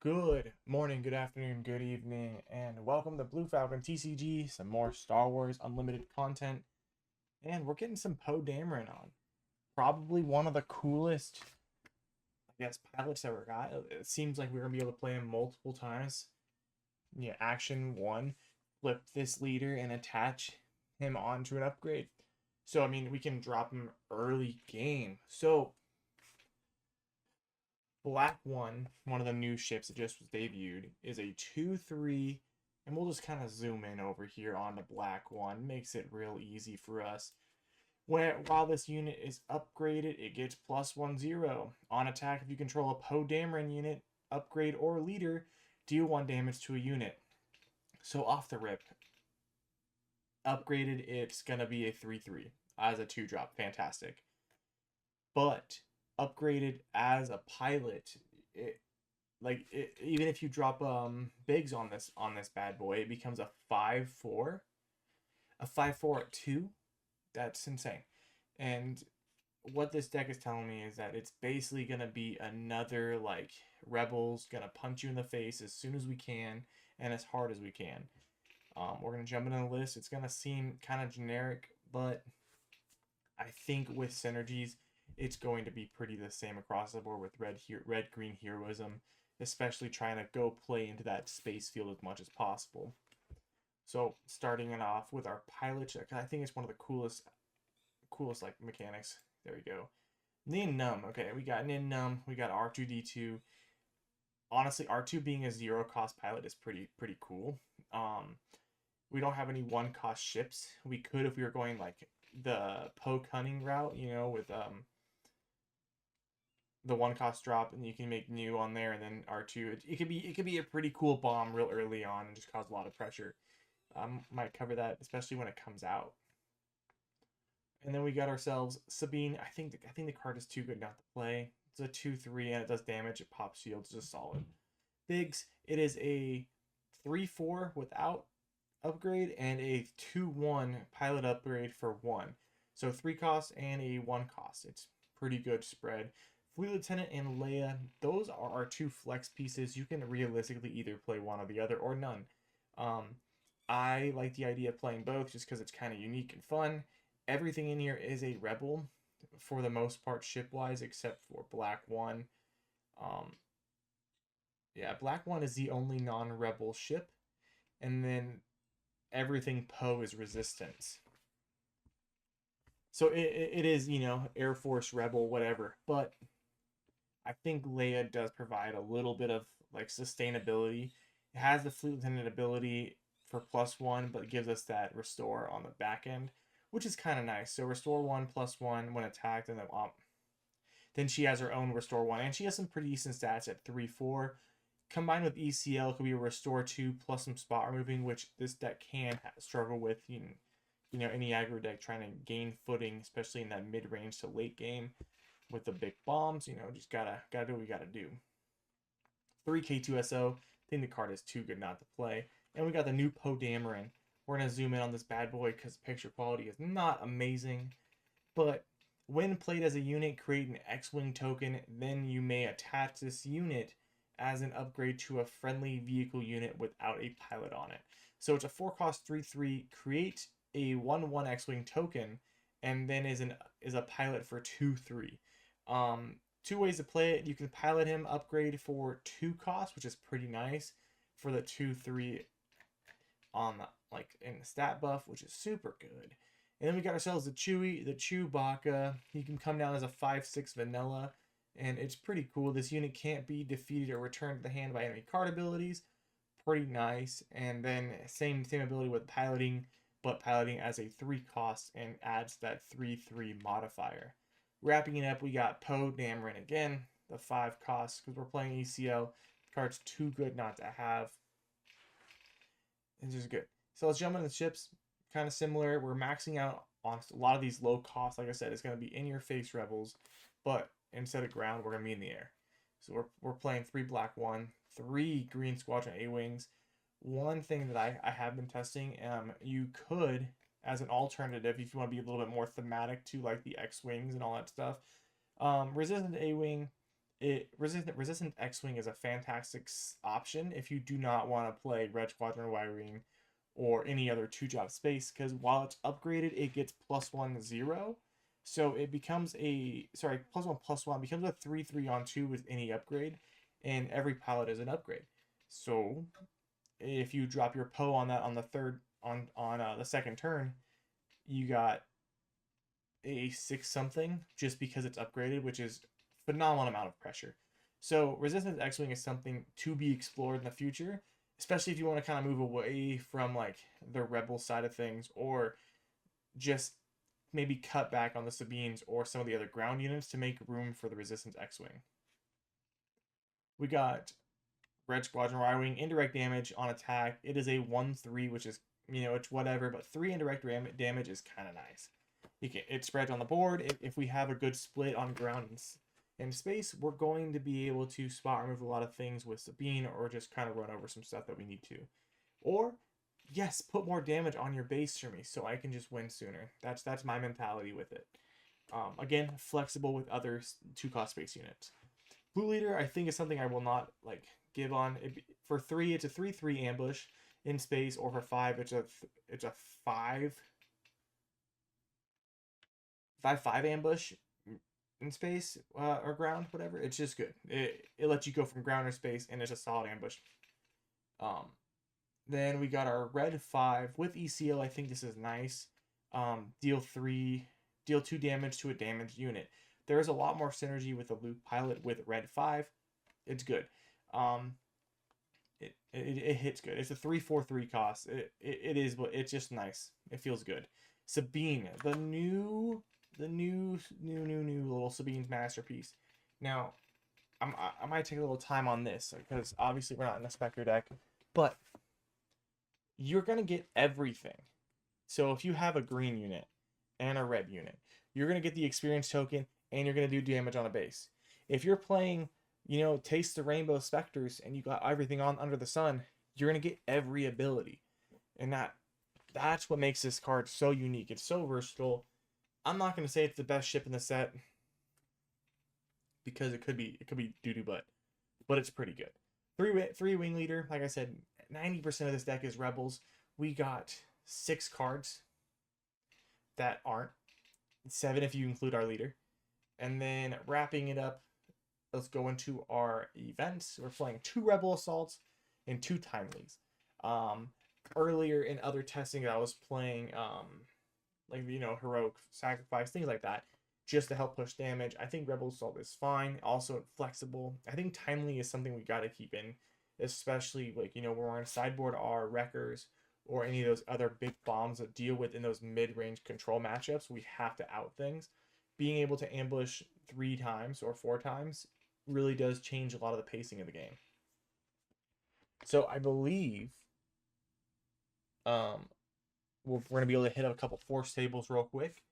Good morning, good afternoon, good evening, and welcome to Blue Falcon TCG, some more Star Wars Unlimited content, and we're getting some Poe Dameron on. Probably one of the coolest, pilots ever got. It seems like we're going to be able to play him multiple times. Yeah, action one, flip this leader and attach him onto an upgrade. So, we can drop him early game. So, Black one of the new ships that just was debuted, is a 2/3, and we'll just kind of zoom in over here on the Black One. Makes it real easy for us. While this unit is upgraded, it gets +1/0. On attack, if you control a Poe Dameron unit, upgrade, or leader, deal 1 damage to a unit. So off the rip, upgraded, it's going to be a 3/3 as a 2-drop. Fantastic. But upgraded as a pilot, even if you drop bigs on this bad boy, it becomes a 5/4, a 5/4 at 2. That's insane. And what this deck is telling me is that it's basically gonna be another Rebels gonna punch you in the face as soon as we can and as hard as we can. We're gonna jump into the list. It's gonna seem kind of generic, but I think with synergies, it's going to be pretty the same across the board with red green heroism, especially trying to go play into that space field as much as possible. So starting it off with our pilot, I think it's one of the coolest mechanics. There we go. Nin Num. Okay, we got Nin Num. We got R2D2. Honestly, R2 being a 0-cost pilot is pretty cool. We don't have any 1-cost ships. We could if we were going the Poe Cunning route, with the 1-cost drop, and you can make new on there, and then R2. It could be a pretty cool bomb real early on and just cause a lot of pressure. Might cover that, especially when it comes out. And then we got ourselves Sabine. I think the card is too good not to play. It's a 2/3 and it does damage. It pops shields, just solid. Biggs. It is a 3/4 without upgrade and a 2/1 pilot upgrade for 1. So 3 cost and a 1 cost. It's pretty good spread. Fleet Lieutenant and Leia, those are our 2 flex pieces. You can realistically either play one or the other or none. I like the idea of playing both just because it's kind of unique and fun. Everything in here is a Rebel for the most part, ship-wise, except for Black One. Yeah, Black One is the only non-Rebel ship, and then everything Poe is resistance. So it is, Air Force, Rebel, whatever. But I think Leia does provide a little bit of sustainability. It has the Fleet Lieutenant ability for +1, but it gives us that restore on the back end, which is kind of nice. So restore 1 +1 when attacked, and then she has her own restore 1, and she has some pretty decent stats at 3/4. Combined with ECL, it could be a restore 2 plus some spot removing, which this deck can struggle with. Any aggro deck trying to gain footing, especially in that mid-range to late game with the big bombs. Just gotta do what we gotta do. 3 K2SO. I think the card is too good not to play. And we got the new Poe Dameron. We're gonna zoom in on this bad boy because picture quality is not amazing, but when played as a unit, create an X-Wing token. Then you may attach this unit as an upgrade to a friendly vehicle unit without a pilot on it. So it's a 4-cost 3/3. Create a 1/1 X-Wing token, and then is a pilot for 2/3. 2 ways to play it. You can pilot him, upgrade for 2 costs, which is pretty nice for the 2/3 on in the stat buff, which is super good. And then we got ourselves the Chewbacca. He can come down as a 5/6 vanilla, and it's pretty cool. This unit can't be defeated or returned to the hand by enemy card abilities. Pretty nice. And then same ability with piloting, but piloting as a 3-cost and adds that 3/3 modifier. Wrapping it up, we got Poe Dameron again, the 5 cost, because we're playing ECL. The card's too good not to have. It's just good. So let's jump into the ships. Kind of similar. We're maxing out on a lot of these low costs. Like I said, it's going to be in your face Rebels, but instead of ground, we're going to be in the air. So we're playing 3 Black One, 3 Green Squadron A-Wings. One thing that I have been testing, you could, as an alternative, if you want to be a little bit more thematic to the X-Wings and all that stuff, Resistant A-Wing Resistant X-Wing is a fantastic option if you do not want to play Red Squadron Y-Wing or any other 2-drop space, because while it's upgraded, it gets +1/0. So it becomes a, sorry, +1/+1 becomes a 3/3 on 2 with any upgrade, and every pilot is an upgrade. So if you drop your Poe on that on the third on the second turn, you got a 6 something just because it's upgraded, which is phenomenal amount of pressure. So Resistance X-Wing is something to be explored in the future, especially if you want to kind of move away from like the Rebel side of things, or just maybe cut back on the Sabines or some of the other ground units to make room for the Resistance X-Wing. We got Red Squadron Y-Wing, indirect damage on attack. It is a 1/3, which is, it's whatever, but 3 indirect damage is kind of nice. It spreads on the board. If we have a good split on ground and space, we're going to be able to spot remove a lot of things with Sabine, or just kind of run over some stuff that we need to. Or, yes, put more damage on your base for me so I can just win sooner. That's my mentality with it. Again, flexible with other 2-cost space units. Blue Leader, I think, is something I will not give on. For 3, it's a 3/3 ambush in space, or for 5, it's a 5/5 ambush in space, or ground, whatever. It's just good. It lets you go from ground or space, and it's a solid ambush. Then we got our red 5 with ECL. I think this is nice. Deal 2 damage to a damaged unit. There is a lot more synergy with the Luke pilot with red 5. It's good. It hits good. It's a 3/4/3 cost. It is, but it's just nice. It feels good. Sabine, the new little Sabine's masterpiece. Now, I might take a little time on this because obviously we're not in a Spectre deck, but you're gonna get everything. So if you have a green unit and a red unit, you're gonna get the experience token, and you're gonna do damage on a base. If you're playing, Taste the Rainbow Specters, and you got everything on under the sun, you're gonna get every ability, and that's what makes this card so unique. It's so versatile. I'm not gonna say it's the best ship in the set, because it could be doo-doo but it's pretty good. Three wing leader, like I said, 90% of this deck is rebels. We got 6 cards that aren't, 7 if you include our leader. And then wrapping it up, let's go into our events. We're playing 2 rebel assaults and 2 timelies. Earlier in other testing, I was playing heroic sacrifice, things like that, just to help push damage. I think rebel assault is fine. Also flexible. I think timely is something we got to keep in, especially when we're on sideboard our wreckers or any of those other big bombs that deal with in those mid-range control matchups. We have to out things. Being able to ambush 3 times or 4 times really does change a lot of the pacing of the game. So I believe we're going to be able to hit up a couple force tables real quick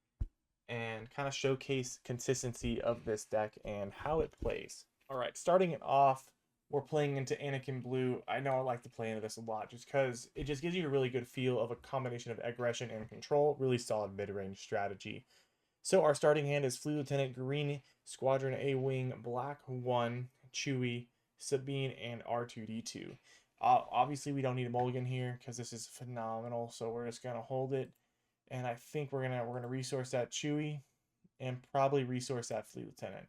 and kind of showcase consistency of this deck and how it plays. All right, starting it off, we're playing into Anakin Blue. I know I like to play into this a lot just because it just gives you a really good feel of a combination of aggression and control. Really solid mid-range strategy. So our starting hand is Fleet Lieutenant, Green Squadron A-Wing, Black 1, Chewie, Sabine, and R2-D2. Obviously, we don't need a mulligan here because this is phenomenal, so we're just gonna hold it. And I think we're gonna resource that Chewie and probably resource that Fleet Lieutenant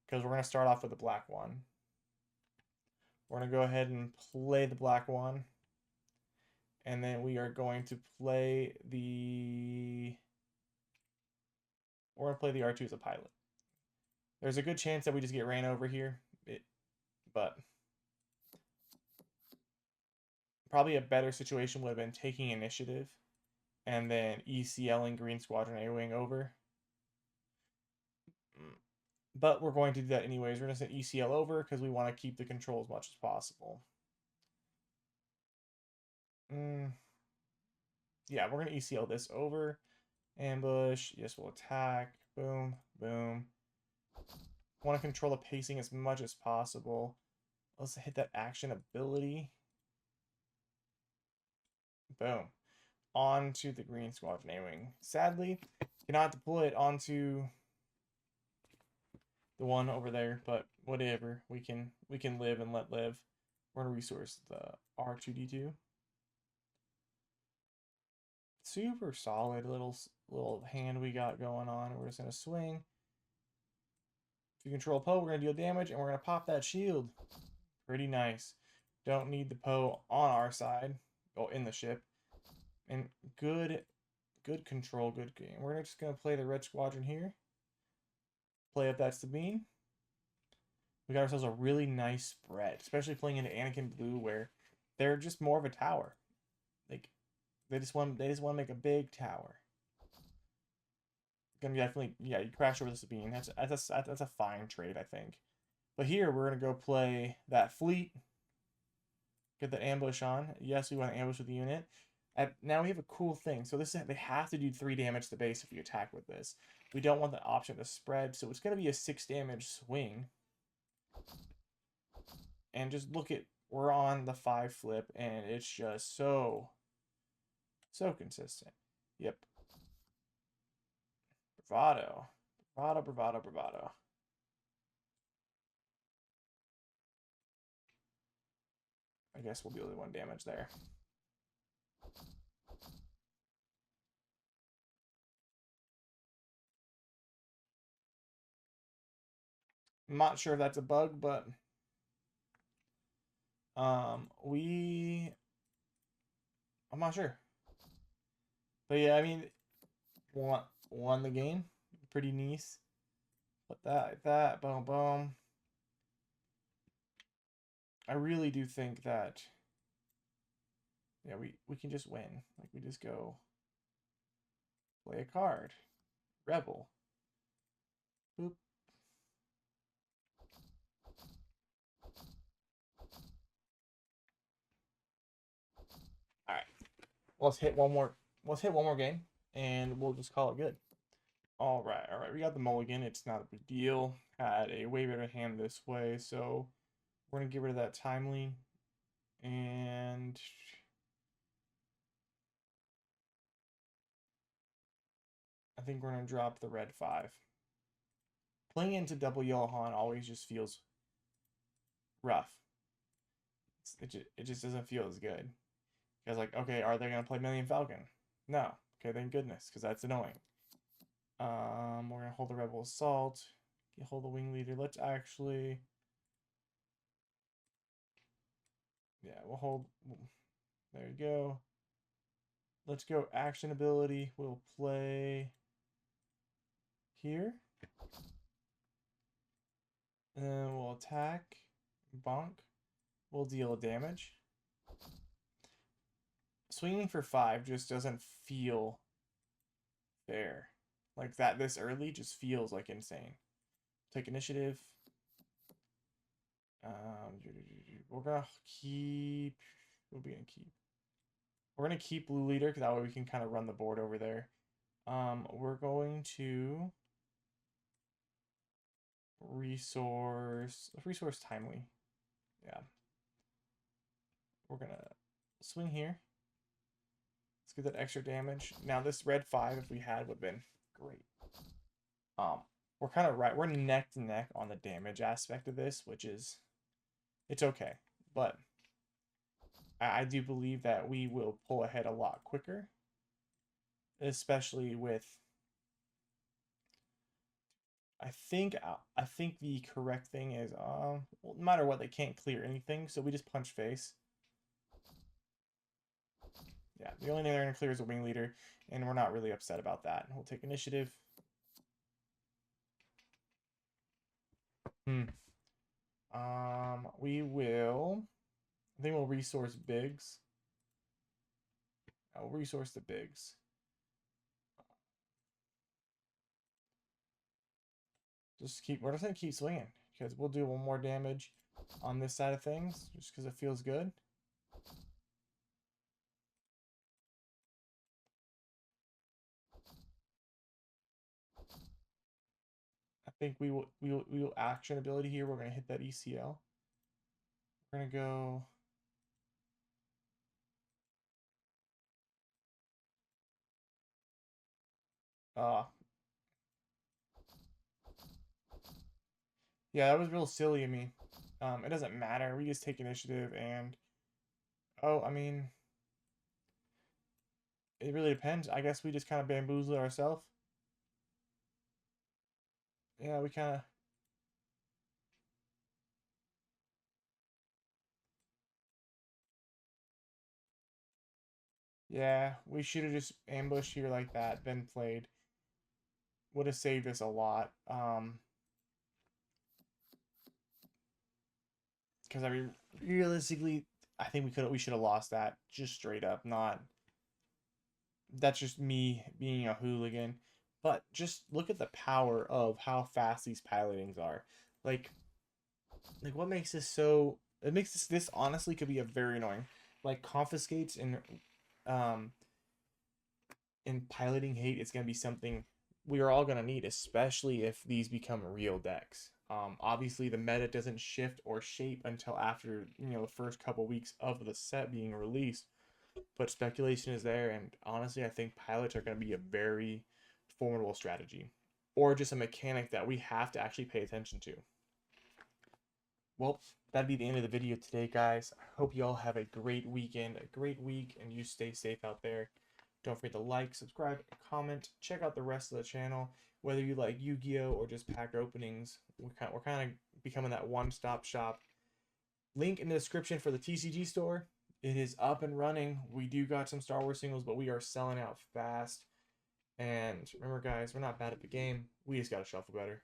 because we're gonna start off with the Black 1. We're gonna go ahead and play the Black 1, and then we are going to play the. We're gonna play the R2 as a pilot. There's a good chance that we just get ran over here, but probably a better situation would have been taking initiative and then ECLing Green Squadron A-Wing over. But we're going to do that anyways. We're going to send ECL over because we want to keep the control as much as possible. Yeah, we're going to ECL this over. Ambush. Yes, we'll attack. Boom, boom. Want to control the pacing as much as possible. Let's hit that action ability. Boom. Onto the Green Squadron A-Wing. Sadly, cannot deploy it onto the one over there, but whatever. We can live and let live. We're gonna resource the R2D2. Super solid little hand we got going on. We're just gonna swing. If you control Poe, we're gonna deal damage and we're gonna pop that shield. Pretty nice. Don't need the Poe on our side. Oh, in the ship. And good control, good game. We're just gonna play the red squadron here. Play up that Sabine. We got ourselves a really nice spread, especially playing into Anakin Blue, where they're just more of a tower. Like they just want to make a big tower. Gonna definitely, yeah, you crash over the Sabine. That's a fine trade, I think. But here we're gonna go play that fleet. Get the ambush on. Yes, we want to ambush with the unit. Now we have a cool thing. So they have to do 3 damage to base if you attack with this. We don't want the option to spread, so it's gonna be a 6 damage swing. And just look at, we're on the 5 flip, and it's just so consistent. Yep. Bravado. Bravado, bravado, bravado. I guess we'll deal the 1 damage there. I'm not sure if that's a bug, but I'm not sure. But yeah, I mean, won the game. Pretty nice. But that, boom, boom. I really do think that, yeah, we can just win. Like, we just go play a card. Rebel. Boop. All right. Let's hit one more. Let's hit one more game, and we'll just call it good. All right, all right. We got the mulligan. It's not a big deal. Had a way better hand this way, so we're gonna get rid of that timely, and I think we're gonna drop the red 5. Playing into double yellow Han always just feels rough. It just doesn't feel as good. Because like, okay, are they gonna play Million Falcon? No. Okay, thank goodness, because that's annoying. We're gonna hold the Rebel Assault. Hold the Wing Leader. Let's actually, yeah, we'll hold. There you go. Let's go action ability. We'll play here. And then we'll attack. Bonk. We'll deal damage. Swinging for 5 just doesn't feel fair. Like that this early just feels like insane. Take initiative. We're gonna keep. We'll be gonna keep. We're gonna keep blue leader because that way we can kind of run the board over there. We're going to resource timely. Yeah. We're gonna swing here. Let's get that extra damage. Now this red 5, if we had, would have been great. We're kind of right. We're neck to neck on the damage aspect of this, which is, it's okay. But I do believe that we will pull ahead a lot quicker, especially with. I think the correct thing is well, no matter what, they can't clear anything, so we just punch face. Yeah, the only thing they're gonna clear is a wing leader, and we're not really upset about that. We'll take initiative. We will. I think we'll resource Biggs. I'll resource the Biggs. We're just gonna keep swinging because we'll do 1 more damage on this side of things just because it feels good. I think we will action ability here. We're gonna hit that ECL. We're gonna go. Yeah, that was real silly of me. It doesn't matter. We just take initiative and oh, I mean, it really depends. I guess we just kind of bamboozle ourselves. Yeah, we kind of. Yeah, we should have just ambushed here like that, been played. Would have saved us a lot. Because I mean, realistically, I think we should have lost that just straight up. Not that's just me being a hooligan, but just look at the power of how fast these pilotings are. Like, what makes this so? It makes this honestly could be a very annoying. Like confiscates um in piloting hate. It's gonna be something we are all gonna need, especially if these become real decks. Obviously, the meta doesn't shift or shape until after the first couple weeks of the set being released, but speculation is there, and honestly, I think pilots are going to be a very formidable strategy, or just a mechanic that we have to actually pay attention to. Well, that'd be the end of the video today, guys. I hope you all have a great weekend, a great week, and you stay safe out there. Don't forget to like, subscribe, comment. Check out the rest of the channel. Whether you like Yu-Gi-Oh or just pack openings, we're kind of becoming that one-stop shop. Link in the description for the TCG store. It is up and running. We do got some Star Wars singles, but we are selling out fast. And remember, guys, we're not bad at the game. We just got to shuffle better.